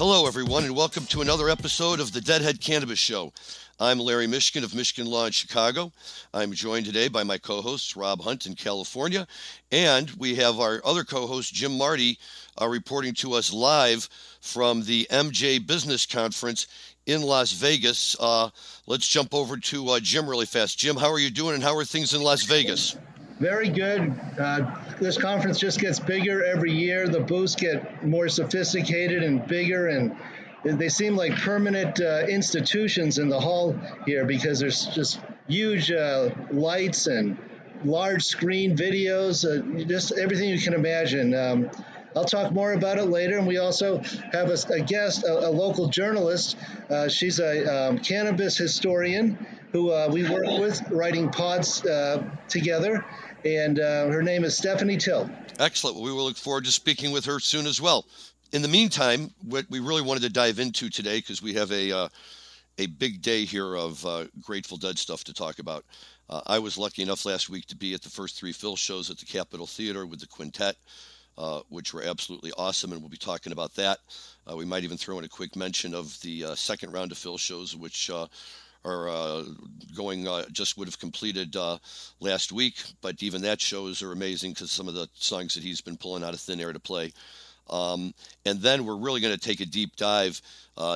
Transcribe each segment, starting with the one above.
Hello, everyone, and welcome to another episode of the Deadhead Cannabis Show. I'm Larry Mishkin of Mishkin Law in Chicago. I'm joined today by my co-hosts, Rob Hunt in California, and we have our other co-host, Jim Marty, reporting to us live from the MJ Business Conference in Las Vegas. Let's jump over to Jim really fast. Jim, how are you doing, and how are things in Las Vegas? Very good. This conference just gets bigger every year. The booths get more sophisticated and bigger, and they seem like permanent institutions in the hall here because there's just huge lights and large screen videos, just everything you can imagine. I'll talk more about it later, and we also have a guest, a local journalist. She's a cannabis historian who we work with writing pods together, and her name is Stephanie Till. Excellent. Well, we will look forward to speaking with her soon as well. In the meantime, what we really wanted to dive into today, because we have a big day here of Grateful Dead stuff to talk about. I was lucky enough last week to be at the first three Phil shows at the Capitol Theater with the quintet, which were absolutely awesome, and we'll be talking about that. We might even throw in a quick mention of the second round of Phil shows, which are going, just would have completed last week, but even that shows are amazing because some of the songs that he's been pulling out of thin air to play. And then we're really going to take a deep dive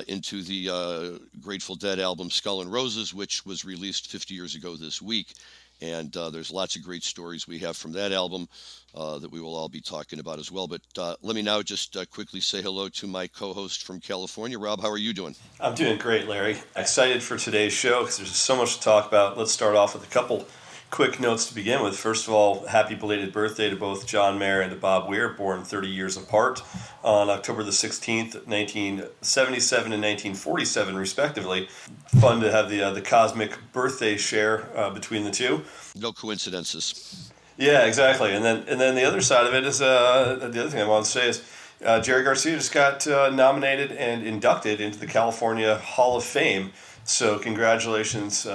into the Grateful Dead album Skull and Roses, which was released 50 years ago this week. And there's lots of great stories we have from that album that we will all be talking about as well. But let me now just quickly say hello to my co-host from California. Rob, how are you doing? I'm doing great, Larry. Excited for today's show because there's so much to talk about. Let's start off with a couple quick notes to begin with. First of all, happy belated birthday to both John Mayer and to Bob Weir, born 30 years apart on October the 16th, 1977 and 1947, respectively. Fun to have the cosmic birthday share between the two. No coincidences. Yeah, exactly. And then the other side of it is, the other thing I want to say is, Jerry Garcia just got nominated and inducted into the California Hall of Fame. So congratulations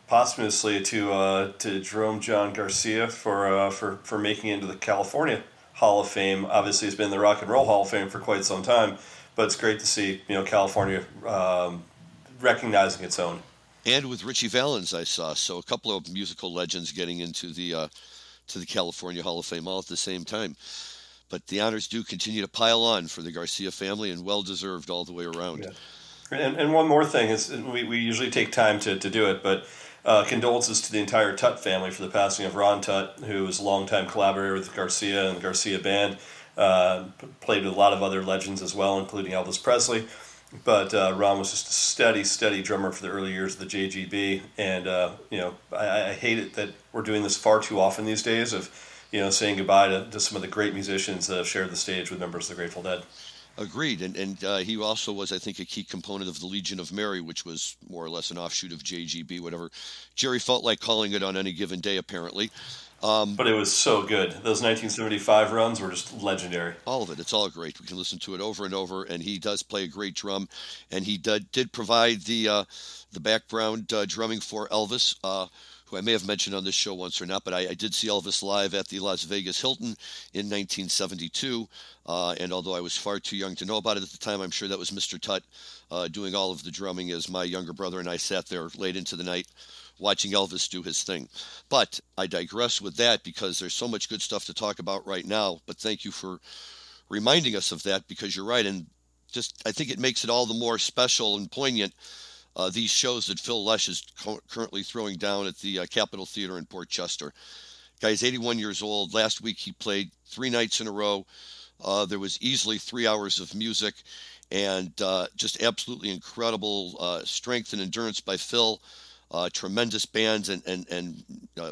posthumously to Jerome John Garcia for making it into the California Hall of Fame. Obviously, it's been in the Rock and Roll Hall of Fame for quite some time, but it's great to see California recognizing its own. And with Richie Valens, I saw a couple of musical legends getting into the California Hall of Fame all at the same time. But the honors do continue to pile on for the Garcia family, and well deserved all the way around. Yeah. And one more thing is we usually take time to do it, but condolences to the entire Tutt family for the passing of Ron Tutt, who was a longtime collaborator with Garcia and the Garcia Band, played with a lot of other legends as well, including Elvis Presley. But Ron was just a steady drummer for the early years of the JGB, and I hate it that we're doing this far too often these days of saying goodbye to some of the great musicians that have shared the stage with members of the Grateful Dead. Agreed, and he also was, I think, a key component of the Legion of Mary, which was more or less an offshoot of JGB, whatever Jerry felt like calling it on any given day, apparently. But it was so good. Those 1975 runs were just legendary. All of it. It's all great. We can listen to it over and over, and he does play a great drum, and he did provide the background drumming for Elvis, who I may have mentioned on this show once or not, but I did see Elvis live at the Las Vegas Hilton in 1972, and although I was far too young to know about it at the time, I'm sure that was Mr. Tutt doing all of the drumming as my younger brother and I sat there late into the night watching Elvis do his thing. But I digress with that because there's so much good stuff to talk about right now, but thank you for reminding us of that, because you're right, and just I think it makes it all the more special and poignant, these shows that Phil Lesh is currently throwing down at the Capitol Theater in Port Chester. Guy's 81 years old. Last week he played 3 nights in a row. There was easily 3 hours of music, and just absolutely incredible strength and endurance by Phil. Tremendous bands and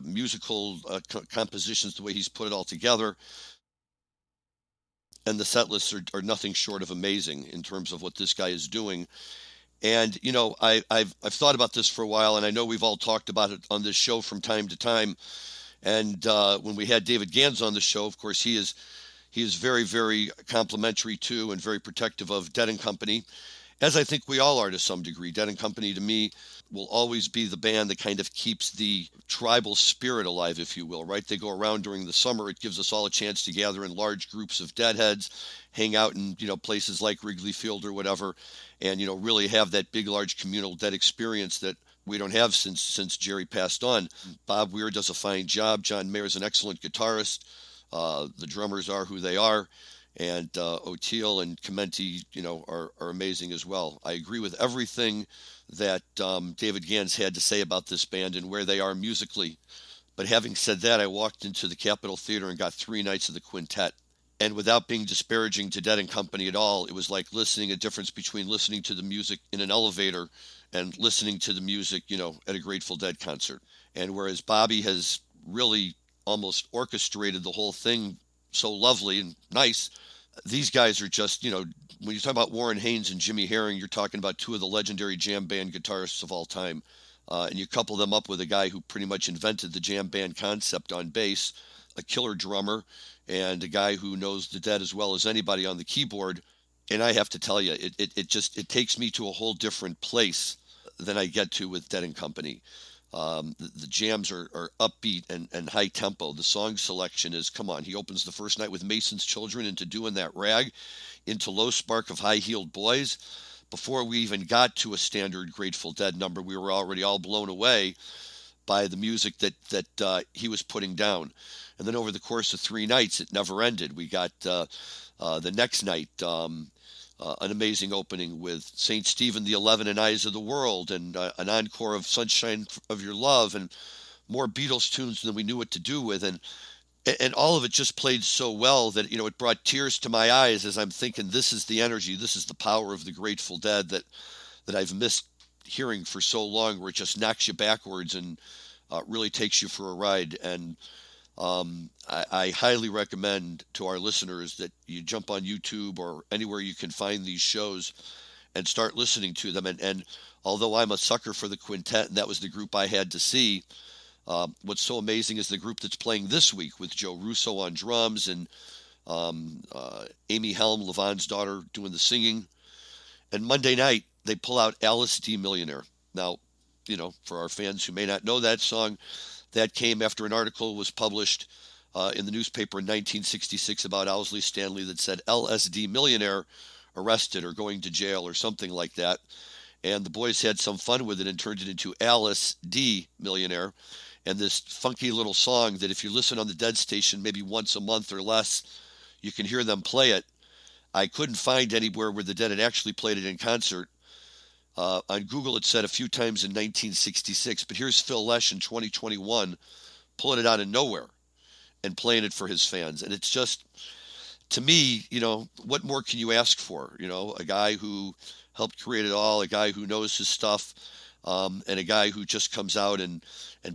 musical compositions, the way he's put it all together. And the set lists are nothing short of amazing in terms of what this guy is doing. And, I've thought about this for a while, and I know we've all talked about it on this show from time to time. And when we had David Gans on the show, of course, he is very, very complimentary to and very protective of Dead & Company, as I think we all are to some degree. Dead & Company, to me, will always be the band that kind of keeps the tribal spirit alive, if you will, right? They go around during the summer. It gives us all a chance to gather in large groups of Deadheads, hang out in, places like Wrigley Field or whatever, and, really have that big, large communal Dead experience that we don't have since Jerry passed on. Bob Weir does a fine job. John Mayer is an excellent guitarist. The drummers are who they are. And O'Teal and Clementi, are amazing as well. I agree with everything that David Gans had to say about this band and where they are musically. But having said that, I walked into the Capitol Theater and got 3 nights of the quintet. And without being disparaging to Dead and Company at all, it was like a difference between listening to the music in an elevator and listening to the music, at a Grateful Dead concert. And whereas Bobby has really almost orchestrated the whole thing so lovely and nice, these guys are just, when you talk about Warren Haynes and Jimmy Herring, you're talking about 2 of the legendary jam band guitarists of all time. And you couple them up with a guy who pretty much invented the jam band concept on bass, a killer drummer, and a guy who knows the Dead as well as anybody on the keyboard. And I have to tell you, it takes me to a whole different place than I get to with Dead and Company. The jams are upbeat and high tempo. The song selection is, come on, he opens the first night with Mason's Children into Doing That Rag, into Low Spark of High Heeled Boys. Before we even got to a standard Grateful Dead number, we were already all blown away by the music that he was putting down. And then over the course of 3 nights, it never ended. We got the next night, an amazing opening with St. Stephen the 11 and Eyes of the World, and an encore of Sunshine of Your Love, and more Beatles tunes than we knew what to do with. And all of it just played so well that, it brought tears to my eyes as I'm thinking, this is the energy, this is the power of the Grateful Dead that I've missed hearing for so long, where it just knocks you backwards and really takes you for a ride. And I highly recommend to our listeners that you jump on YouTube or anywhere you can find these shows and start listening to them. And although I'm a sucker for the quintet, and that was the group I had to see, what's so amazing is the group that's playing this week with Joe Russo on drums and Amy Helm, Levon's daughter, doing the singing. And Monday night, they pull out Alice D. Millionaire. Now, for our fans who may not know that song, that came after an article was published in the newspaper in 1966 about Owsley Stanley that said LSD Millionaire arrested or going to jail or something like that. And the boys had some fun with it and turned it into Alice D. Millionaire. And this funky little song that if you listen on the Dead station maybe once a month or less, you can hear them play it. I couldn't find anywhere where the Dead had actually played it in concert. On Google, it said a few times in 1966, but here's Phil Lesh in 2021 pulling it out of nowhere and playing it for his fans. And it's just, to me, what more can you ask for? A guy who helped create it all, a guy who knows his stuff, and a guy who just comes out and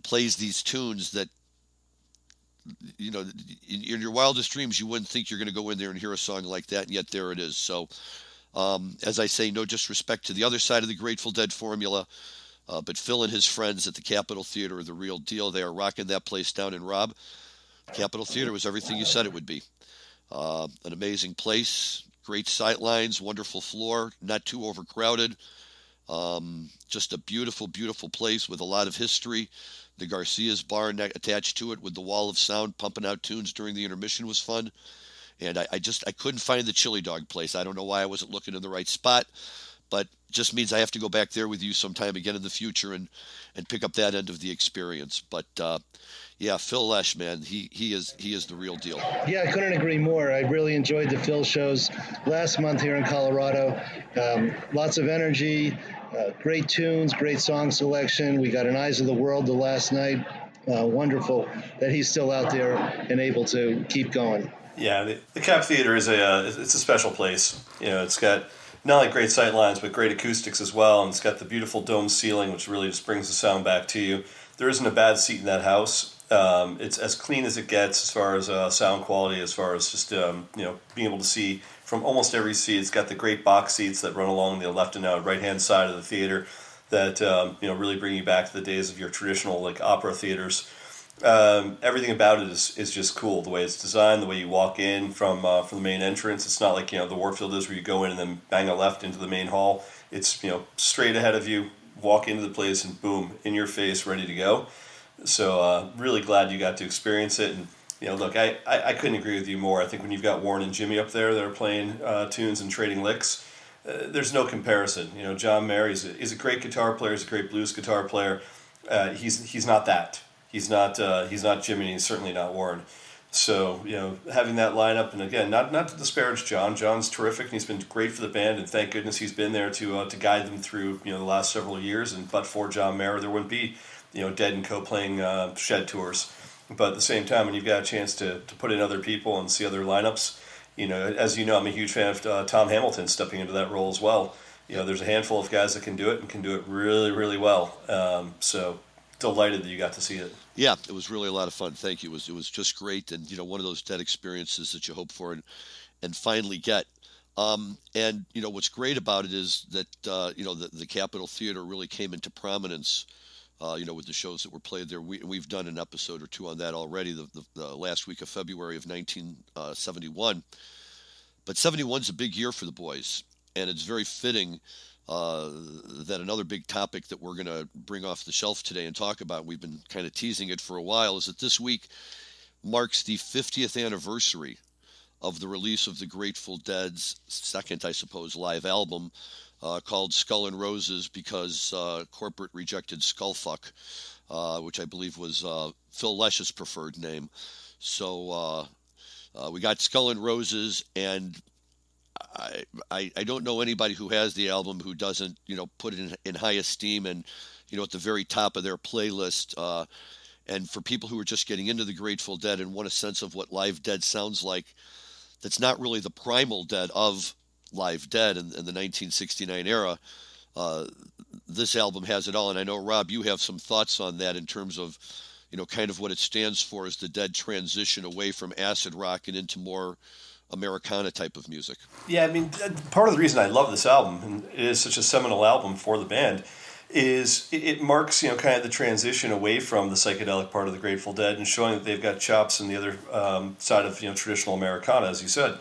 plays these tunes that, in your wildest dreams, you wouldn't think you're going to go in there and hear a song like that, and yet there it is. So, as I say, no disrespect to the other side of the Grateful Dead formula, but Phil and his friends at the Capitol Theater are the real deal. They are rocking that place down. And Rob, Capitol Theater was everything you said it would be. An amazing place, great sight lines, wonderful floor, not too overcrowded. Just a beautiful, beautiful place with a lot of history. The Garcia's bar attached to it with the wall of sound pumping out tunes during the intermission was fun. And I couldn't find the chili dog place. I don't know why I wasn't looking in the right spot, but just means I have to go back there with you sometime again in the future and pick up that end of the experience. But yeah, Phil Lesh, man, he is the real deal. Yeah, I couldn't agree more. I really enjoyed the Phil shows last month here in Colorado. Lots of energy, great tunes, great song selection. We got an Eyes of the World the last night. Wonderful that he's still out there and able to keep going. Yeah, the Cap Theater is it's a special place. It's got not only great sight lines, but great acoustics as well, and it's got the beautiful dome ceiling, which really just brings the sound back to you. There isn't a bad seat in that house. It's as clean as it gets as far as sound quality, as far as just being able to see from almost every seat. It's got the great box seats that run along the left and right hand side of the theater that really bring you back to the days of your traditional opera theaters. Everything about it is just cool. The way it's designed, the way you walk in from the main entrance. It's not like the Warfield is where you go in and then bang a left into the main hall. It's straight ahead of you, walk into the place and boom, in your face, ready to go. So really glad you got to experience it. And look, I couldn't agree with you more. I think when you've got Warren and Jimmy up there that are playing tunes and trading licks, there's no comparison. John Mayer is a great guitar player. He's a great blues guitar player. He's not that. He's not Jimmy. And he's certainly not Warren. So having that lineup, and again, not to disparage John. John's terrific, and he's been great for the band. And thank goodness he's been there to guide them through the last several years. And but for John Mayer, there wouldn't be Dead and Co playing Shed tours. But at the same time, when you've got a chance to put in other people and see other lineups, as you know, I'm a huge fan of Tom Hamilton stepping into that role as well. There's a handful of guys that can do it and can do it really, really well. So delighted that you got to see it. Yeah, it was really a lot of fun. Thank you. It was just great, and one of those Dead experiences that you hope for and finally get. And what's great about it is that the Capitol Theater really came into prominence. With the shows that were played there. We've done an episode or two on that already, the last week of February of 1971. But 71's a big year for the boys, and it's very fitting that another big topic that we're going to bring off the shelf today and talk about, we've been kind of teasing it for a while, is that this week marks the 50th anniversary of the release of the Grateful Dead's second, I suppose, live album, called Skull and Roses, because corporate rejected Skullfuck, which I believe was Phil Lesh's preferred name. So we got Skull and Roses, and I don't know anybody who has the album who doesn't put it in high esteem and at the very top of their playlist. And for people who are just getting into the Grateful Dead and want a sense of what live Dead sounds like, that's not really the primal Dead of live Dead in the 1969 era. This album has it all, and I know, Rob, you have some thoughts on that in terms of kind of what it stands for as the Dead transition away from acid rock and into more Americana type of music. Yeah, I mean, part of the reason I love this album, and it is such a seminal album for the band, is it marks kind of the transition away from the psychedelic part of the Grateful Dead and showing that they've got chops in the other side of traditional Americana, as you said.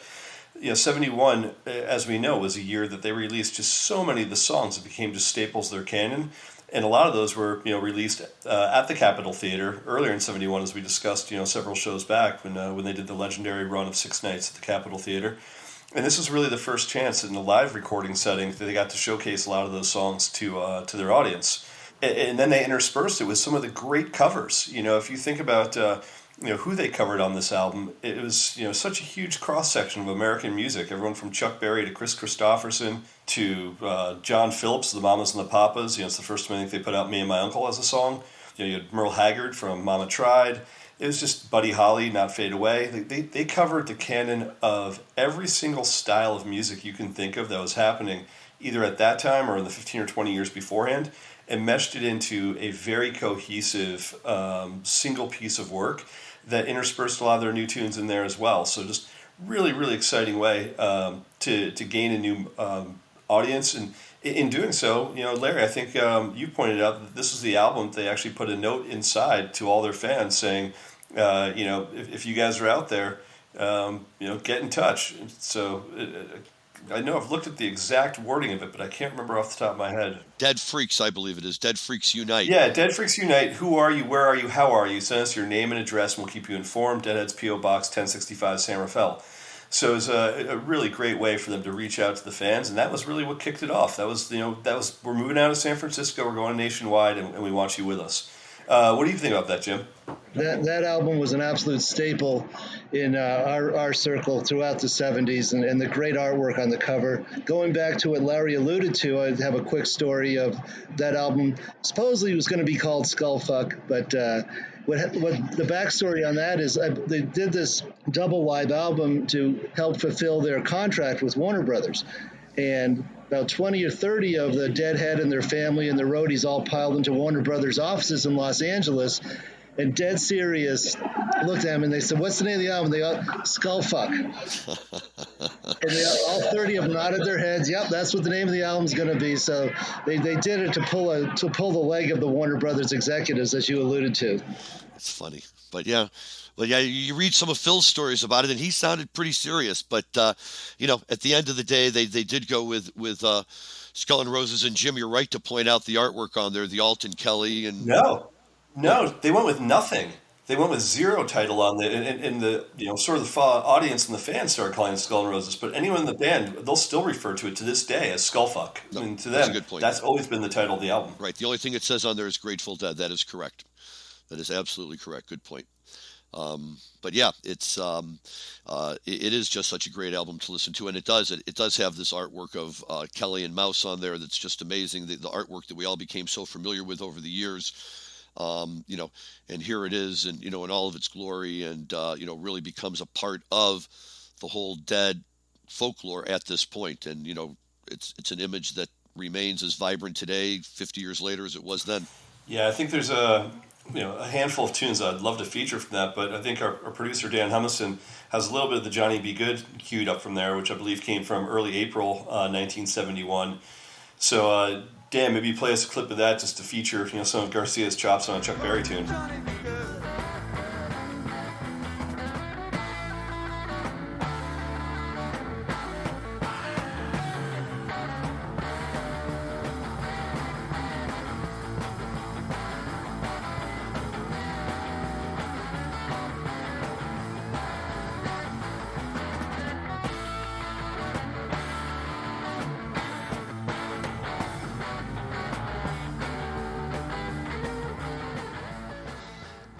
71, as we know, was a year that they released just so many of the songs that became just staples of their canon. And a lot of those were, released at the Capitol Theater earlier in 71, as we discussed, several shows back when they did the legendary run of 6 nights at the Capitol Theater. And this was really the first chance in a live recording setting that they got to showcase a lot of those songs to their audience. And then they interspersed it with some of the great covers. If you think about who they covered on this album, it was such a huge cross section of American music. Everyone from Chuck Berry to Chris Christopherson to John Phillips, the Mamas and the Papas. It's the first time I think they put out "Me and My Uncle" as a song. You had Merle Haggard from Mama Tried. It was just Buddy Holly, Not Fade Away. They covered the canon of every single style of music you can think of that was happening either at that time or in the 15 or 20 years beforehand, and meshed it into a very cohesive single piece of work that interspersed a lot of their new tunes in there as well. So just really, really exciting way to gain a new audience. And in doing so, Larry, I think you pointed out that this is the album they actually put a note inside to all their fans saying, if you guys are out there, get in touch. So I know I've looked at the exact wording of it, but I can't remember off the top of my head. Dead Freaks, I believe it is. Dead Freaks Unite. Yeah, Dead Freaks Unite. Who are you? Where are you? How are you? Send us your name and address, and we'll keep you informed. Deadhead's P.O. Box 1065, San Rafael. So it was a really great way for them to reach out to the fans, and that was really what kicked it off. That was we're moving out of San Francisco, we're going nationwide, and we want you with us. What do you think about that, Jim? That album was an absolute staple in our circle throughout the 70s, and the great artwork on the cover. Going back to what Larry alluded to, I have a quick story of that album. Supposedly it was going to be called Skullfuck, but what the backstory on that is they did this double live album to help fulfill their contract with Warner Brothers. And about 20 or 30 of the Deadhead and their family and their roadies all piled into Warner Brothers offices in Los Angeles, and dead serious looked at him and they said, "What's the name of the album?" They go, "Skullfuck." And all 30 of them nodded their heads. Yep, that's what the name of the album's going to be. So they did it to pull the leg of the Warner Brothers executives, as you alluded to. It's funny, but yeah. Well, yeah, you read some of Phil's stories about it, and he sounded pretty serious. But at the end of the day, they did go with Skull and Roses. And Jim, you're right to point out the artwork on there, the Alton Kelly, and No, yeah, no, they went with nothing. They went with zero title on the and the sort of the audience and the fans started calling it Skull and Roses, but anyone in the band they'll still refer to it to this day as Skullfuck. I no, mean, to that's a them, good point. that's always been the title of the album. Right, the only thing it says on there is Grateful Dead. That is correct. That is absolutely correct. Good point. But yeah, it is just such a great album to listen to, and it does have this artwork of Kelly and Mouse on there that's just amazing. The artwork that we all became so familiar with over the years, and here it is, and in all of its glory, and really becomes a part of the whole Dead folklore at this point, and it's an image that remains as vibrant today, 50 years later, as it was then. Yeah, I think there's a handful of tunes I'd love to feature from that, but I think our producer Dan Humison has a little bit of the Johnny B. Good queued up from there, which I believe came from early April 1971. So Dan, maybe play us a clip of that just to feature some of Garcia's chops on a Chuck Berry tune.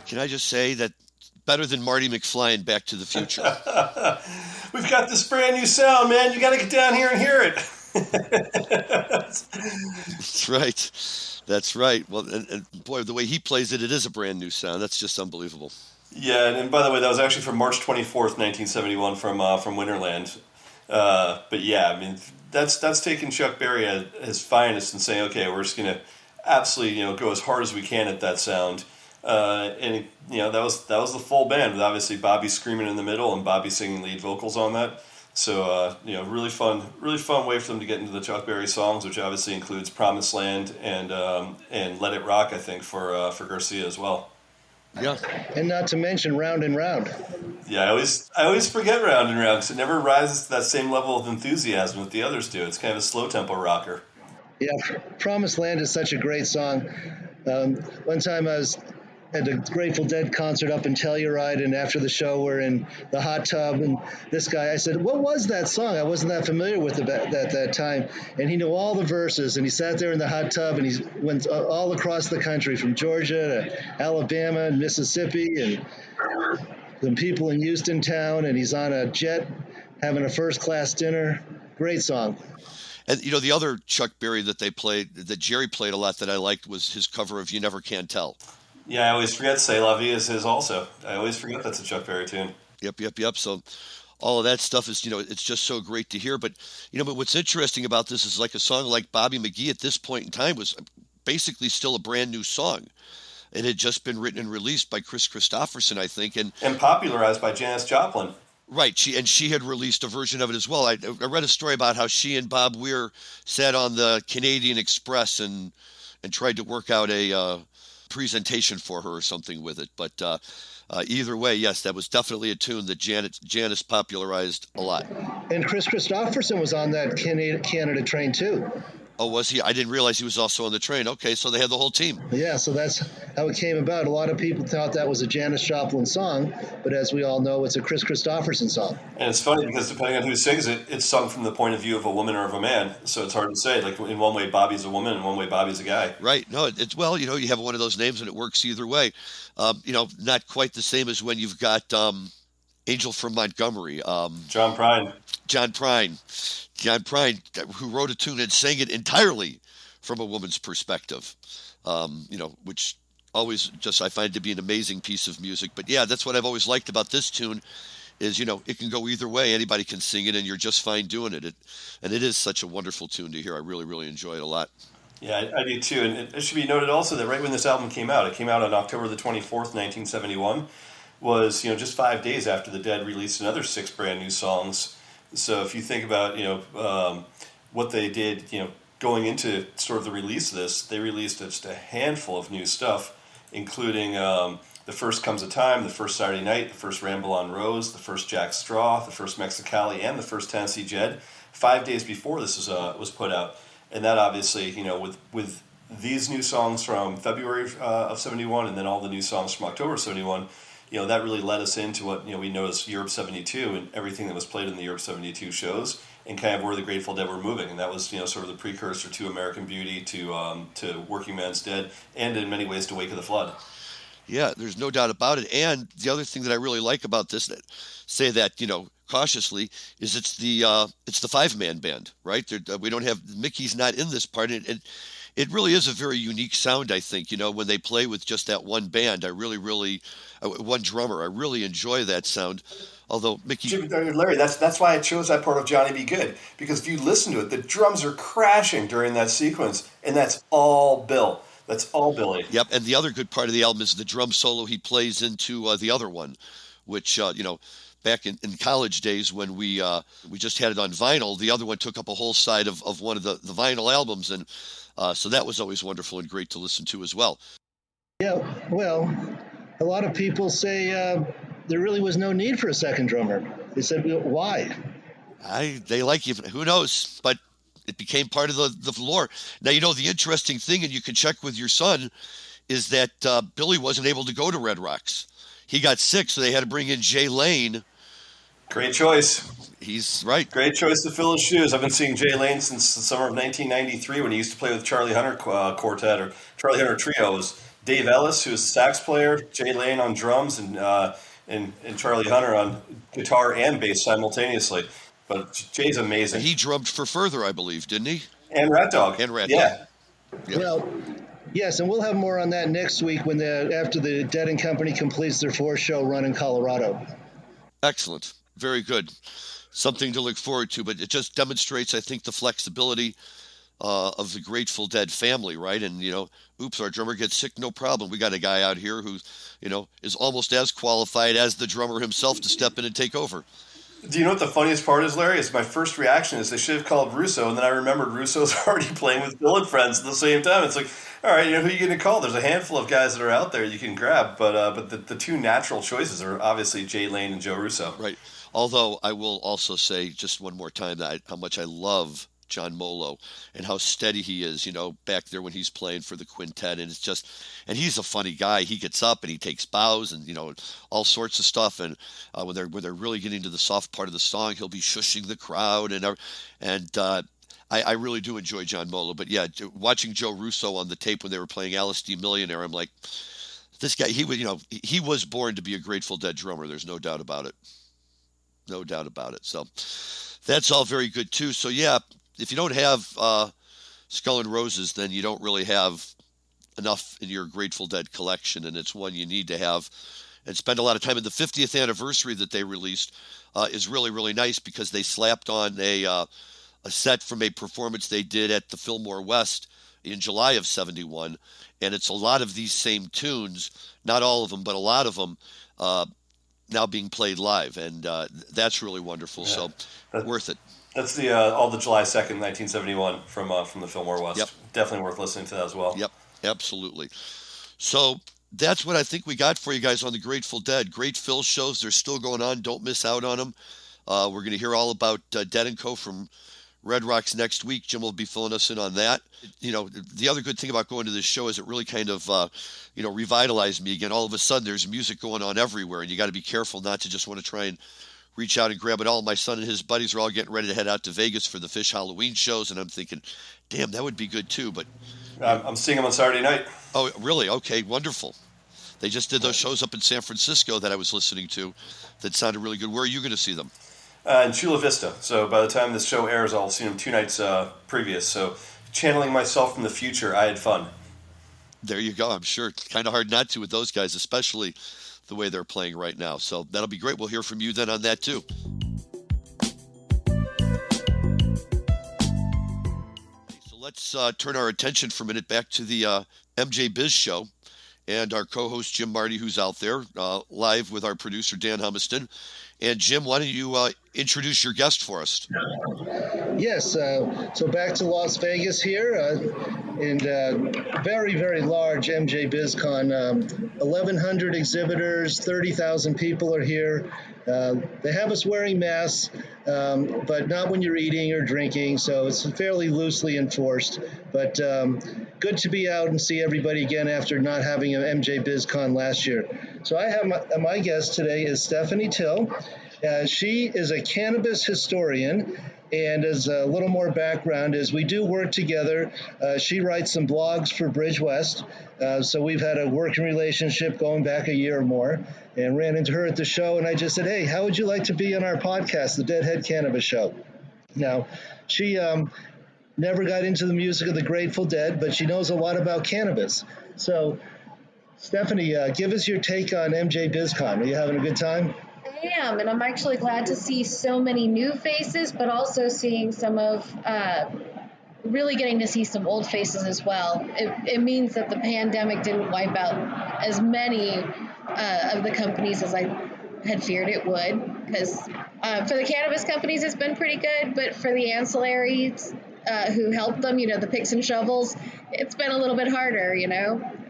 Can I just say that better than Marty McFly in Back to the Future? We've got this brand new sound, man. You got to get down here and hear it. That's right. That's right. Well, and boy, the way he plays it, it is a brand new sound. That's just unbelievable. Yeah, and by the way, that was actually from March 24th, 1971 from Winterland. But yeah, I mean, that's taking Chuck Berry at his finest and saying, okay, we're just going to absolutely, go as hard as we can at that sound. And that was the full band with obviously Bobby screaming in the middle and Bobby singing lead vocals on that. So really fun way for them to get into the Chuck Berry songs, which obviously includes "Promised Land" and "Let It Rock." I think for Garcia as well. Yeah, And not to mention Round and Round. Yeah, I always forget "Round and Round" because it never rises to that same level of enthusiasm that the others do. It's kind of a slow tempo rocker. Yeah, Promised Land is such a great song. One time I was at a Grateful Dead concert up in Telluride, and after the show we're in the hot tub, and this guy, I said, what was that song? I wasn't that familiar with it at that time, and he knew all the verses, and he sat there in the hot tub, and he went all across the country, from Georgia to Alabama and Mississippi, and some people in Houston town, and he's on a jet having a first-class dinner. Great song. and the other Chuck Berry that they played, that Jerry played a lot, that I liked was his cover of "You Never Can Tell." Yeah, I always forget "C'est La Vie" is his also. I always forget that's a Chuck Berry tune. Yep. So all of that stuff is, it's just so great to hear. But what's interesting about this is, like, a song like Bobby McGee at this point in time was basically still a brand new song. It had just been written and released by Chris Christopherson, I think, and popularized by Janis Joplin. right. She had released a version of it as well. I read a story about how she and Bob Weir sat on the Canadian Express and tried to work out a presentation for her or something with it. But either way, yes, that was definitely a tune that Janis popularized a lot. And Chris Christopherson was on that Canada train too. Oh, was he? I didn't realize he was also on the train. Okay, so they had the whole team. Yeah, so that's how it came about. A lot of people thought that was a Janis Joplin song, but as we all know, it's a Chris Christopherson song. And it's funny because depending on who sings it, it's sung from the point of view of a woman or of a man. So it's hard to say. Like, in one way, Bobby's a woman, in one way, Bobby's a guy. Right. No, it's, well, you have one of those names and it works either way. Not quite the same as when you've got Angel from Montgomery. John Prine. John Prine, who wrote a tune and sang it entirely from a woman's perspective, which always just, I find to be an amazing piece of music. But yeah, that's what I've always liked about this tune is, it can go either way. Anybody can sing it and you're just fine doing it. And it is such a wonderful tune to hear. I really, really enjoy it a lot. Yeah, I do too. And it should be noted also that right when this album came out, it came out on October the 24th, 1971, was, just 5 days after the Dead released another 6 brand new songs. So if you think about, what they did, going into sort of the release of this, they released just a handful of new stuff, including The first Comes a Time, the first Saturday Night, the first Ramble on Rose, the first Jack Straw, the first Mexicali, and the first Tennessee Jed, 5 days before this was put out. And that obviously, with these new songs from February of 71 and then all the new songs from October 71, that really led us into what, we know as Europe 72 and everything that was played in the Europe 72 shows and kind of where the Grateful Dead were moving. And that was, sort of the precursor to American Beauty, to Working Man's Dead, and in many ways to Wake of the Flood. Yeah, there's no doubt about it. And the other thing that I really like about this, say that, cautiously, is it's the 5-man band, right? We don't have, Mickey's not in this part. It really is a very unique sound, I think, when they play with just that one band. One drummer. I really enjoy that sound. Although Mickey, Larry, that's why I chose that part of Johnny Be Good, because if you listen to it, the drums are crashing during that sequence, and that's all Bill. That's all Billy. Yep, and the other good part of the album is the drum solo he plays into the other one, which back in college days when we just had it on vinyl, the other one took up a whole side of one of the vinyl albums, and so that was always wonderful and great to listen to as well. Yeah, well, a lot of people say there really was no need for a second drummer. They said, why? They like you. Who knows? But it became part of the lore. Now, the interesting thing, and you can check with your son, is that Billy wasn't able to go to Red Rocks. He got sick, so they had to bring in Jay Lane. Great choice. He's right. Great choice to fill his shoes. I've been seeing Jay Lane since the summer of 1993 when he used to play with Charlie Hunter Quartet or Charlie Hunter Trio. It was Dave Ellis, who was the sax player, Jay Lane on drums, and Charlie Hunter on guitar and bass simultaneously. But Jay's amazing. He drummed for Further, I believe, didn't he? And Rat Dog. Dog. Yep. Well, yes, and we'll have more on that next week after the Dead and Company completes their 4-show run in Colorado. Excellent. Very good. Something to look forward to, but it just demonstrates, I think, the flexibility of the Grateful Dead family, right? And, oops, our drummer gets sick, no problem. We got a guy out here who, is almost as qualified as the drummer himself to step in and take over. Do you know what the funniest part is, Larry? Is my first reaction is they should have called Russo, and then I remembered Russo's already playing with Bill and Friends at the same time. It's like, all right, who are you going to call? There's a handful of guys that are out there you can grab, but the two natural choices are obviously Jay Lane and Joe Russo. Right. Although I will also say just one more time how much I love John Molo and how steady he is, back there when he's playing for the quintet. And and he's a funny guy. He gets up and he takes bows and, all sorts of stuff. And when they're really getting to the soft part of the song, he'll be shushing the crowd. I really do enjoy John Molo. But yeah, watching Joe Russo on the tape when they were playing Alice D. Millionaire, I'm like, this guy, he was born to be a Grateful Dead drummer. There's no doubt about it. No doubt about it. So that's all very good too. So yeah, if you don't have Skull and Roses, then you don't really have enough in your Grateful Dead collection, and it's one you need to have and spend a lot of time. And the 50th anniversary that they released is really, really nice because they slapped on a set from a performance they did at the Fillmore West in July of 71, and it's a lot of these same tunes, not all of them, but a lot of them, now being played live, and that's really wonderful. Yeah, so worth it. That's the all the July 2nd, 1971 from the Fillmore West. Yep. Definitely worth listening to that as well. Yep, absolutely. So that's what I think we got for you guys on the Grateful Dead. Great Phil shows. They're still going on. Don't miss out on them. We're going to hear all about Dead & Co. from Red Rocks next week. Jim will be filling us in on that. The other good thing about going to this show is it really kind of, revitalized me again. All of a sudden, there's music going on everywhere, and you got to be careful not to just want to try and reach out and grab it all. My son and his buddies are all getting ready to head out to Vegas for the Fish Halloween shows, and I'm thinking, damn, that would be good too. But I'm seeing them on Saturday night. Oh, really? Okay, wonderful. They just did those shows up in San Francisco that I was listening to that sounded really good. Where are you going to see them? In Chula Vista. So by the time this show airs, I'll see them 2 nights previous. So channeling myself from the future, I had fun. There you go. I'm sure it's kind of hard not to with those guys, especially the way they're playing right now. So that'll be great. We'll hear from you then on that too. So let's turn our attention for a minute back to the MJ Biz show and our co-host Jim Marty, who's out there live with our producer Dan Humiston. And Jim, why don't you introduce your guest for us? Yes. So back to Las Vegas here. and very, very large MJ BizCon. 1,100 exhibitors, 30,000 people are here. They have us wearing masks, but not when you're eating or drinking, so it's fairly loosely enforced. But good to be out and see everybody again after not having an MJ BizCon last year. So I have my guest today is Stephanie Till. She is a cannabis historian, and as a little more background is we do work together. She writes some blogs for Bridge West, so we've had a working relationship going back a year or more, and ran into her at the show, and I just said, hey, how would you like to be on our podcast, the Deadhead Cannabis Show? Now, she never got into the music of the Grateful Dead, but she knows a lot about cannabis. So, Stephanie, give us your take on MJ BizCon. Are you having a good time? I am, and I'm actually glad to see so many new faces, but also seeing some of, really getting to see some old faces as well. It means that the pandemic didn't wipe out as many of the companies as I had feared it would, because for the cannabis companies it's been pretty good, but for the ancillaries who helped them, the picks and shovels, it's been a little bit harder,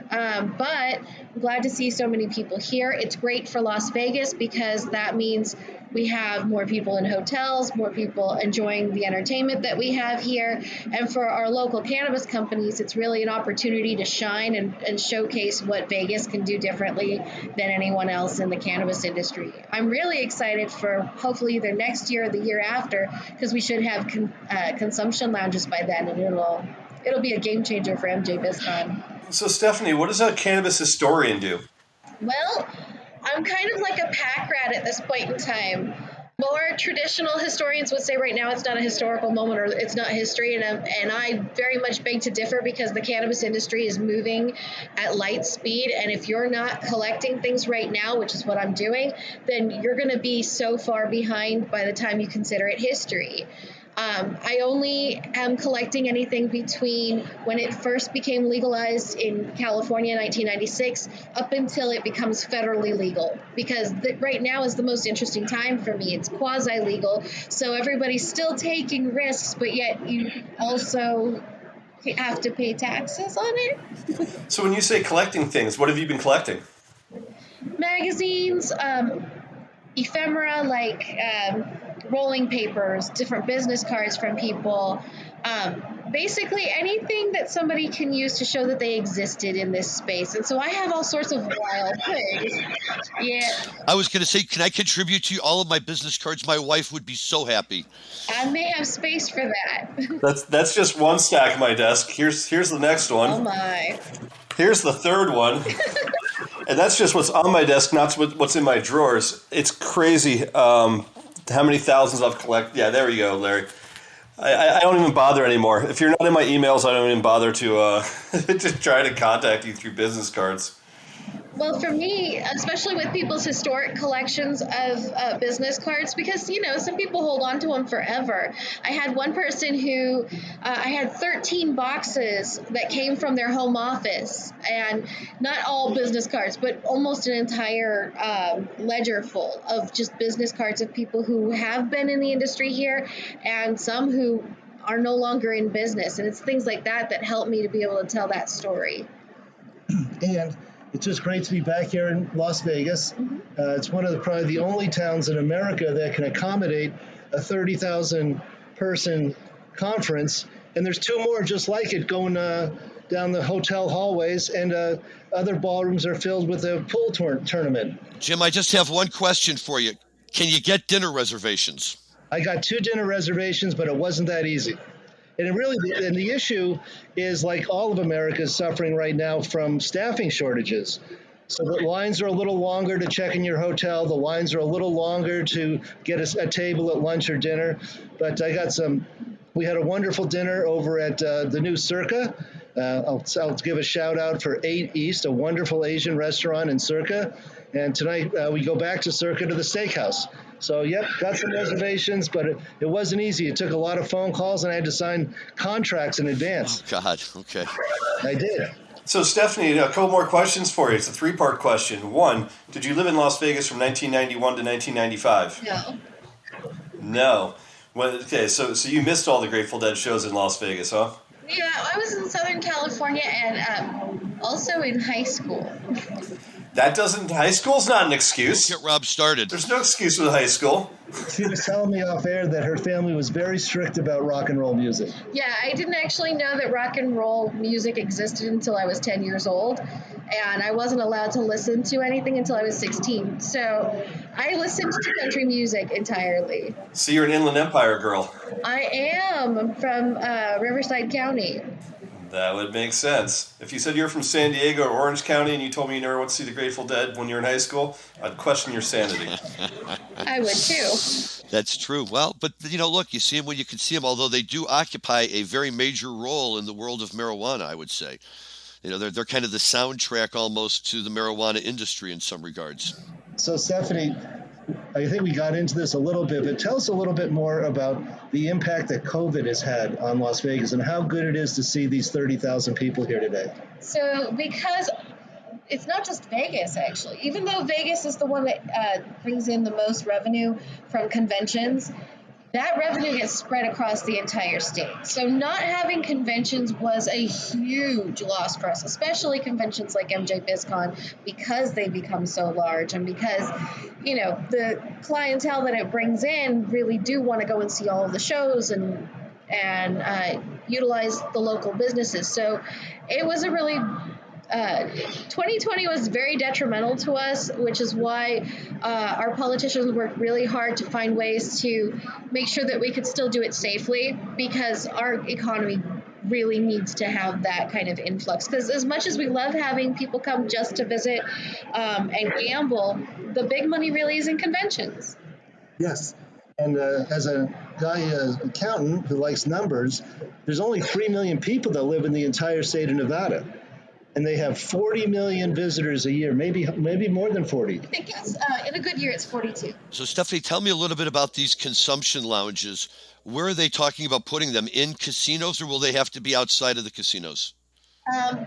but I'm glad to see so many people here. It's great for Las Vegas because that means we have more people in hotels, more people enjoying the entertainment that we have here. And for our local cannabis companies, it's really an opportunity to shine and showcase what Vegas can do differently than anyone else in the cannabis industry. I'm really excited for hopefully either next year or the year after, because we should have consumption lounges by then, and it'll be a game changer for MJ BizCon. So, Stephanie, what does a cannabis historian do? Well, I'm kind of like a pack rat at this point in time. More traditional historians would say right now it's not a historical moment or it's not history, and I very much beg to differ because the cannabis industry is moving at light speed, and if you're not collecting things right now, which is what I'm doing, then you're going to be so far behind by the time you consider it history. I only am collecting anything between when it first became legalized in California in 1996 up until it becomes federally legal, because right now is the most interesting time for me. It's quasi-legal, so everybody's still taking risks, but yet you also have to pay taxes on it. So when you say collecting things, what have you been collecting? Magazines, ephemera like rolling papers, different business cards from people, basically anything that somebody can use to show that they existed in this space. And so I have all sorts of wild things. Yeah. I was going to say, can I contribute to all of my business cards? My wife would be so happy. I may have space for that. That's just one stack on my desk. Here's the next one. Oh my. Here's the third one. And that's just what's on my desk, not what's in my drawers. It's crazy how many thousands I've collected. Yeah, there we go, Larry. I don't even bother anymore. If you're not in my emails, I don't even bother to to try to contact you through business cards. Well, for me, especially with people's historic collections of business cards, because, some people hold on to them forever. I had one person who, I had 13 boxes that came from their home office, and not all business cards, but almost an entire ledger full of just business cards of people who have been in the industry here and some who are no longer in business. And it's things like that help me to be able to tell that story. And it's just great to be back here in Las Vegas. It's one of probably the only towns in America that can accommodate a 30,000 person conference. And there's two more just like it going down the hotel hallways, and other ballrooms are filled with a pool tournament. Jim, I just have one question for you. Can you get dinner reservations? I got 2 dinner reservations, but it wasn't that easy. And the issue is, like all of America is suffering right now from staffing shortages. So the lines are a little longer to check in your hotel. The lines are a little longer to get a table at lunch or dinner. But we had a wonderful dinner over at the new Circa. I'll give a shout out for 8 East, a wonderful Asian restaurant in Circa. And tonight we go back to Circa to the steakhouse. So, got some reservations, but it wasn't easy. It took a lot of phone calls, and I had to sign contracts in advance. Oh, God. Okay. I did. So, Stephanie, a couple more questions for you. It's a 3-part question. 1, did you live in Las Vegas from 1991 to 1995? No. Okay, so you missed all the Grateful Dead shows in Las Vegas, huh? Yeah, I was in Southern California and also in high school. High school's not an excuse. Get Rob started. There's no excuse with high school. She was telling me off air that her family was very strict about rock and roll music. Yeah, I didn't actually know that rock and roll music existed until I was 10 years old, and I wasn't allowed to listen to anything until I was 16. So I listened to country music entirely. So you're an Inland Empire girl. I am from Riverside County. That would make sense. If you said you're from San Diego or Orange County and you told me you never went to see the Grateful Dead when you were in high school, I'd question your sanity. I would too. That's true. Well, but look, you see them when you can see them, although they do occupy a very major role in the world of marijuana, I would say. They're kind of the soundtrack almost to the marijuana industry in some regards. So, Stephanie, I think we got into this a little bit, but tell us a little bit more about the impact that COVID has had on Las Vegas and how good it is to see these 30,000 people here today. So, because it's not just Vegas, actually, even though Vegas is the one that brings in the most revenue from conventions, that revenue gets spread across the entire state. So not having conventions was a huge loss for us, especially conventions like MJ BizCon, because they become so large and because, the clientele that it brings in really do want to go and see all of the shows and utilize the local businesses. So it was a really 2020 was very detrimental to us, which is why our politicians worked really hard to find ways to make sure that we could still do it safely, because our economy really needs to have that kind of influx. Because as much as we love having people come just to visit and gamble, the big money really is in conventions. Yes. And as a guy, accountant who likes numbers, there's only 3 million people that live in the entire state of Nevada. And they have 40 million visitors a year, maybe more than 40. I think it's, in a good year, it's 42. So, Stephanie, tell me a little bit about these consumption lounges. Where are they talking about putting them? In casinos, or will they have to be outside of the casinos?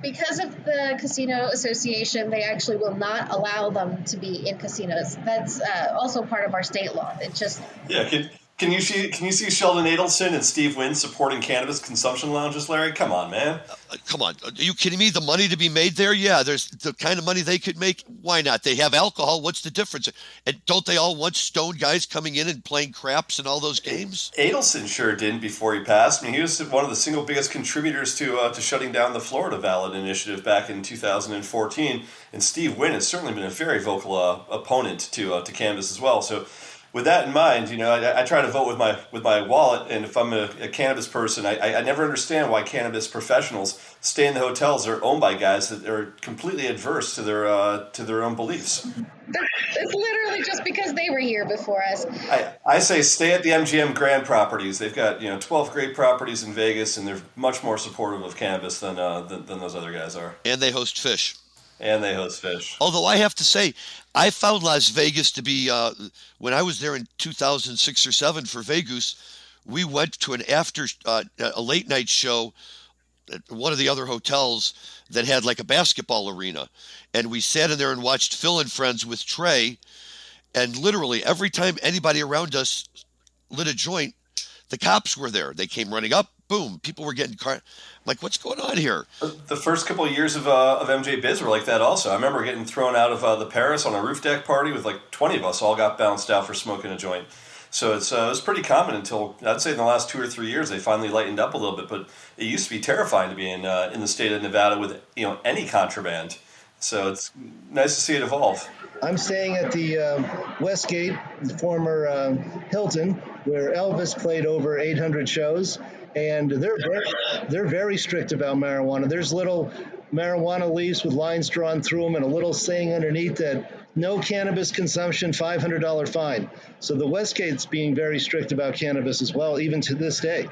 Because of the Casino Association, they actually will not allow them to be in casinos. That's also part of our state law. It just... Yeah, Can you see Sheldon Adelson and Steve Wynn supporting cannabis consumption lounges, Larry? Come on, man. Come on. Are you kidding me? The money to be made there? Yeah, there's the kind of money they could make. Why not? They have alcohol. What's the difference? And don't they all want stoned guys coming in and playing craps and all those games? Adelson sure didn't before he passed. I mean, he was one of the single biggest contributors to shutting down the Florida ballot initiative back in 2014. And Steve Wynn has certainly been a very vocal opponent to cannabis as well. So, with that in mind, I try to vote with my wallet, and if I'm a cannabis person, I never understand why cannabis professionals stay in the hotels that are owned by guys that are completely adverse to their own beliefs. It's literally just because they were here before us. I say stay at the MGM Grand properties. They've got 12 great properties in Vegas, and they're much more supportive of cannabis than those other guys are. And they host fish. Although I have to say, I found Las Vegas to be, when I was there in 2006 or 7 for Vegas, we went to a late night show at one of the other hotels that had like a basketball arena. And we sat in there and watched Phil and Friends with Trey. And literally every time anybody around us lit a joint, the cops were there. They came running up. Boom, people were getting I'm like, what's going on here? The first couple of years of MJ Biz were like that also. I remember getting thrown out of the Paris on a roof deck party with like 20 of us all got bounced out for smoking a joint. So it was pretty common until, I'd say in the last 2 or 3 years, they finally lightened up a little bit. But it used to be terrifying to be in the state of Nevada with any contraband. So it's nice to see it evolve. I'm staying at the Westgate, the former Hilton, where Elvis played over 800 shows. And they're very strict about marijuana. There's little marijuana leaves with lines drawn through them and a little saying underneath that no cannabis consumption, $500 fine. So the Westgate's being very strict about cannabis as well, even to this day.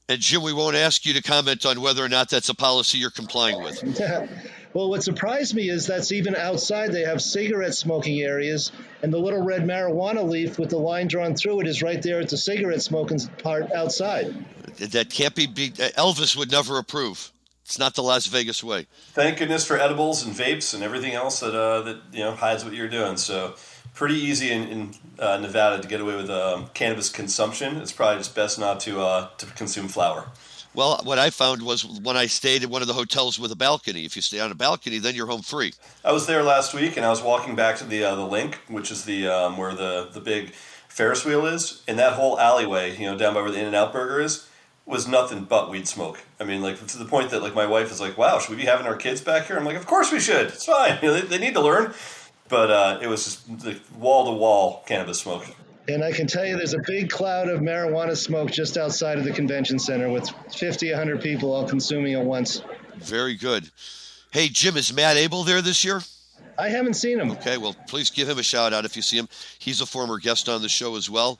And Jim, we won't ask you to comment on whether or not that's a policy you're complying with. Well, what surprised me is that's even outside. They have cigarette smoking areas, and the little red marijuana leaf with the line drawn through it is right there at the cigarette smoking part outside. That can't be Elvis would never approve. It's not the Las Vegas way. Thank goodness for edibles and vapes and everything else that hides what you're doing. So pretty easy in Nevada to get away with cannabis consumption. It's probably just best not to consume flower. Well, what I found was when I stayed in one of the hotels with a balcony. If you stay on a balcony, then you're home free. I was there last week, and I was walking back to the link, which is the where the big Ferris wheel is, and that whole alleyway, down by where the In-N-Out Burger is, was nothing but weed smoke. I mean, like to the point that like my wife is like, "Wow, should we be having our kids back here?" I'm like, "Of course we should. It's fine. They need to learn." But it was just like wall to wall cannabis smoke. And I can tell you there's a big cloud of marijuana smoke just outside of the convention center with 50, 100 people all consuming at once. Very good. Hey, Jim, is Matt Abel there this year? I haven't seen him. Okay, well, please give him a shout out if you see him. He's a former guest on the show as well.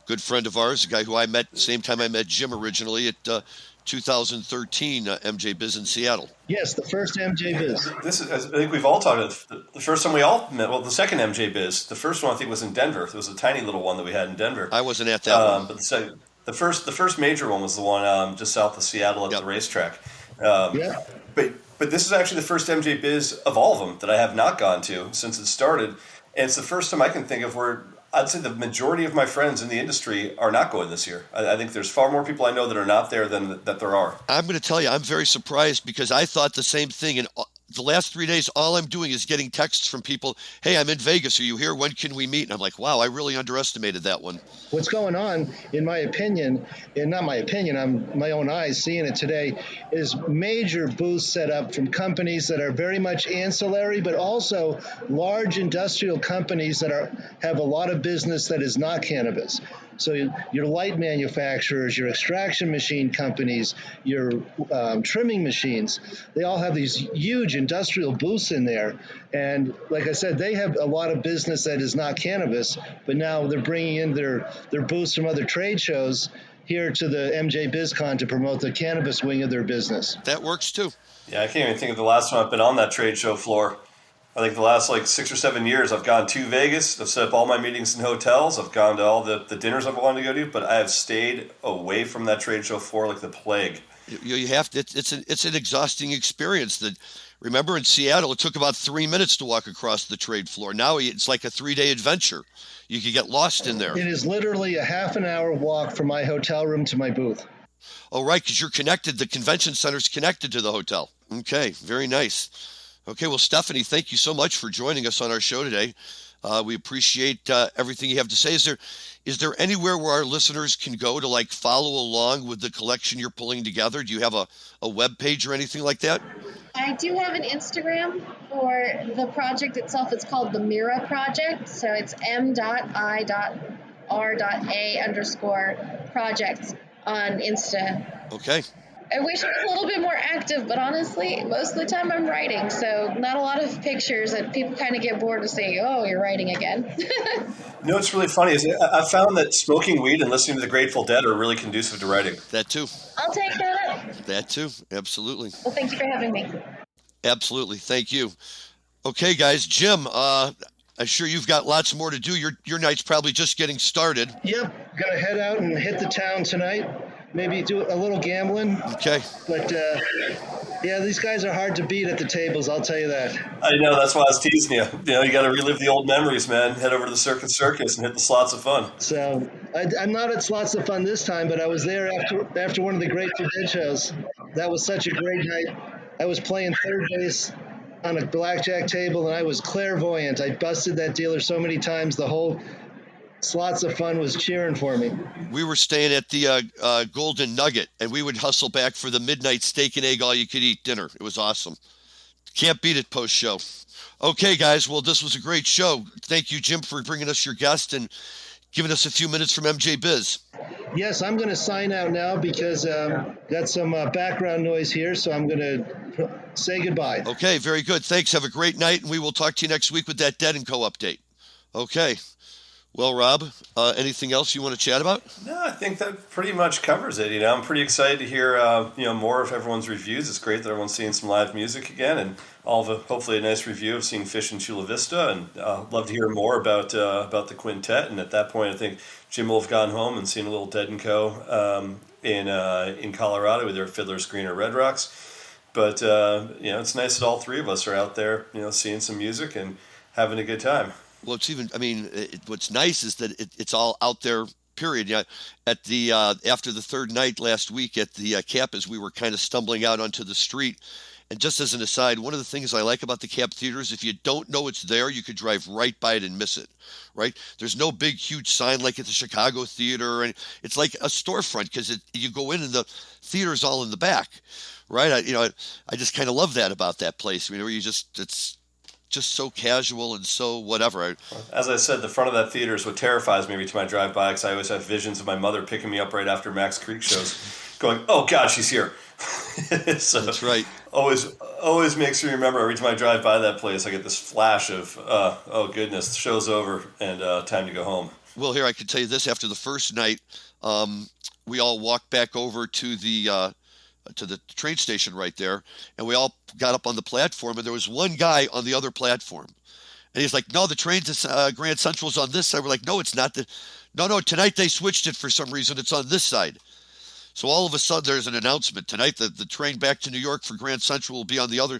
Good friend of ours, a guy who I met same time I met Jim originally at 2013 MJ Biz in Seattle. Yes, the first MJ Biz. This is, I think we've all talked about the first time we all met. Well, the second MJ Biz. The first one I think was in Denver. There was a tiny little one that we had in Denver. I wasn't at that one. But the first major one was the one just south of Seattle at the racetrack. Yeah. But this is actually the first MJ Biz of all of them that I have not gone to since it started, and it's the first time I can think of where I'd say the majority of my friends in the industry are not going this year. I think there's far more people I know that are not there than that there are. I'm going to tell you, I'm very surprised because I thought the same thing. And the last 3 days, all I'm doing is getting texts from people, "Hey, I'm in Vegas. Are you here? When can we meet?" And I'm like, wow, I really underestimated that one. What's going on, in my opinion, and not my opinion, I'm my own eyes seeing it today, is major booths set up from companies that are very much ancillary, but also large industrial companies that have a lot of business that is not cannabis. So your light manufacturers, your extraction machine companies, your trimming machines, they all have these huge industrial booths in there. And like I said, they have a lot of business that is not cannabis, but now they're bringing in their booths from other trade shows here to the MJ BizCon to promote the cannabis wing of their business. That works too. Yeah, I can't even think of the last time I've been on that trade show floor. I think the last 6 or 7 years I've gone to Vegas. I've set up all my meetings in hotels. I've gone to all the dinners I've wanted to go to, but I have stayed away from that trade show floor like the plague. You have to. It's an exhausting experience. That remember in Seattle, it took about 3 minutes to walk across the trade floor. Now it's like a 3-day adventure. You could get lost in there. It is literally a half an hour walk from my hotel room to my booth. Oh, right, because you're connected. The convention center's connected to the hotel. Okay, very nice. Okay, well, Stephanie, thank you so much for joining us on our show today. We appreciate everything you have to say. Is there anywhere where our listeners can go to follow along with the collection you're pulling together? Do you have a web page or anything like that? I do have an Instagram for the project itself. It's called the Mira Project. So it's m.i.r.a_project on Insta. Okay. I wish I was a little bit more active, but honestly, most of the time I'm writing, so not a lot of pictures, and people kind of get bored of saying, "Oh, you're writing again." What's really funny is I found that smoking weed and listening to the Grateful Dead are really conducive to writing. That too. I'll take that. That too. Absolutely. Well, thank you for having me. Absolutely. Thank you. Okay, guys. Jim, I'm sure you've got lots more to do. Your night's probably just getting started. Yep, gonna head out and hit the town tonight. Maybe do a little gambling. Okay. But, yeah, these guys are hard to beat at the tables, I'll tell you that. I know, that's why I was teasing you. You got to relive the old memories, man. Head over to the Circus and hit the Slots of Fun. So, I'm not at Slots of Fun this time, but I was there after one of the Grateful Dead shows. That was such a great night. I was playing third base on a blackjack table, and I was clairvoyant. I busted that dealer so many times, the whole Slots of Fun was cheering for me. We were staying at the Golden Nugget, and we would hustle back for the midnight steak and egg all-you-could-eat dinner. It was awesome. Can't beat it post-show. Okay, guys, well, this was a great show. Thank you, Jim, for bringing us your guest and giving us a few minutes from MJ Biz. Yes, I'm going to sign out now because got some background noise here, so I'm going to say goodbye. Okay, very good. Thanks. Have a great night, and we will talk to you next week with that Dead & Co. update. Okay. Well, Rob, anything else you want to chat about? No, I think that pretty much covers it. I'm pretty excited to hear more of everyone's reviews. It's great that everyone's seeing some live music again, and hopefully a nice review of seeing Fish in Chula Vista. And love to hear more about the quintet. And at that point, I think Jim will have gone home and seen a little Dead & Co. In Colorado with their Fiddler's Green or Red Rocks. But it's nice that all three of us are out there, seeing some music and having a good time. Well, what's nice is that it's all out there period. Yeah, at the after the third night last week at the Cap, as we were kind of stumbling out onto the street. And just as an aside, one of the things I like about the Cap Theater is if you don't know it's there, you could drive right by it and miss it, right? There's no big, huge sign like at the Chicago Theater. And it's like a storefront because you go in and the theater's all in the back, right? I just kind of love that about that place. Where it's just so casual and so whatever. As I said, the front of that theater is what terrifies me every time I drive by because I always have visions of my mother picking me up right after Max Creek shows going, oh, God, she's here. So that's right. Always makes me remember every time I drive by that place, I get this flash of, oh, goodness, the show's over and time to go home. Well, here, I can tell you this. After the first night, we all walked back over to the train station right there, and we all got up on the platform, and there was one guy on the other platform. And he's like, no, the train to Grand Central's on this side. We're like, no, it's not. No, tonight they switched it for some reason. It's on this side. So all of a sudden there's an announcement. Tonight the train back to New York for Grand Central will be on the other.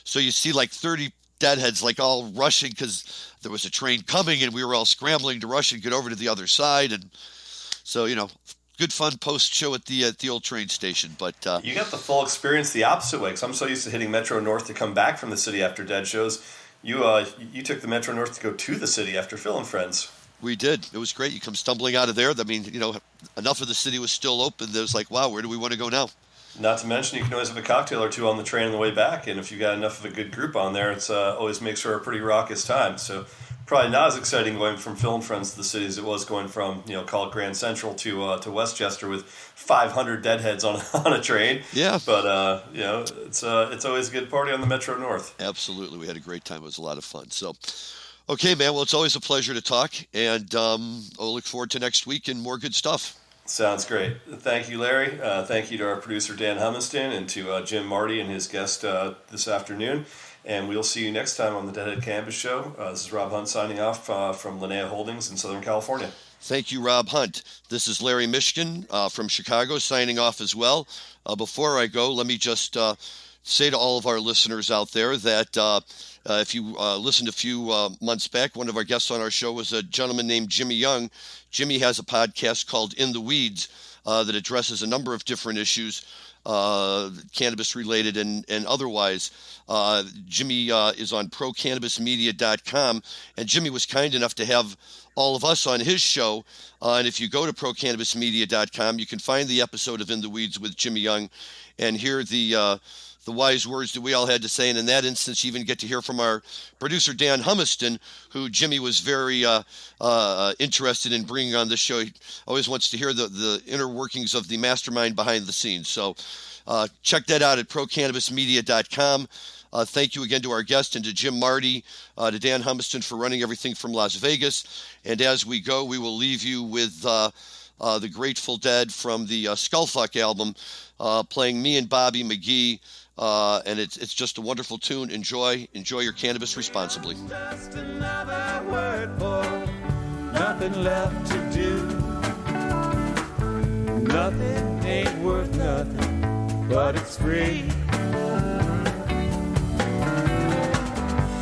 So you see like 30 deadheads like all rushing because there was a train coming and we were all scrambling to rush and get over to the other side. And so, good fun post-show at the old train station. But you got the full experience the opposite way because I'm so used to hitting Metro North to come back from the city after Dead shows. You took the Metro North to go to the city after Phil and Friends. We did. It was great. You come stumbling out of there. I mean, enough of the city was still open. There's like, wow, where do we want to go now? Not to mention, you can always have a cocktail or two on the train on the way back. And if you got enough of a good group on there, it's always makes for a pretty raucous time. So probably not as exciting going from Phil and Friends to the city as it was going from, call it Grand Central to Westchester with 500 deadheads on a train. Yeah. But, it's always a good party on the Metro North. Absolutely. We had a great time. It was a lot of fun. So, okay, man. Well, it's always a pleasure to talk, and I'll look forward to next week and more good stuff. Sounds great. Thank you, Larry. Thank you to our producer, Dan Humiston, and to Jim Marty and his guest this afternoon. And we'll see you next time on the Deadhead Canvas Show. This is Rob Hunt signing off from Linnea Holdings in Southern California. Thank you, Rob Hunt. This is Larry Mishkin from Chicago signing off as well. Before I go, let me just say to all of our listeners out there that if you listened a few months back, one of our guests on our show was a gentleman named Jimmy Young. Jimmy has a podcast called In the Weeds that addresses a number of different issues, cannabis related and otherwise. Jimmy is on procannabismedia.com, and Jimmy was kind enough to have all of us on his show. And if you go to procannabismedia.com, you can find the episode of In the Weeds with Jimmy Young and hear the wise words that we all had to say. And in that instance, you even get to hear from our producer, Dan Humiston, who Jimmy was very interested in bringing on this show. He always wants to hear the inner workings of the mastermind behind the scenes. So check that out at procannabismedia.com. Thank you again to our guest and to Jim Marty, to Dan Humiston for running everything from Las Vegas. And as we go, we will leave you with the Grateful Dead from the Skullfuck album, playing Me and Bobby McGee. And it's just a wonderful tune. Enjoy your cannabis responsibly. Just another word for nothing left to do. Nothing ain't worth nothing, but it's free.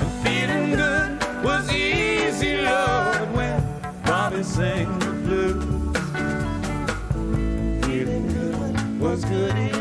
And feeling good was easy, Lord, when Bobby sang the blues. Feeling good was good enough.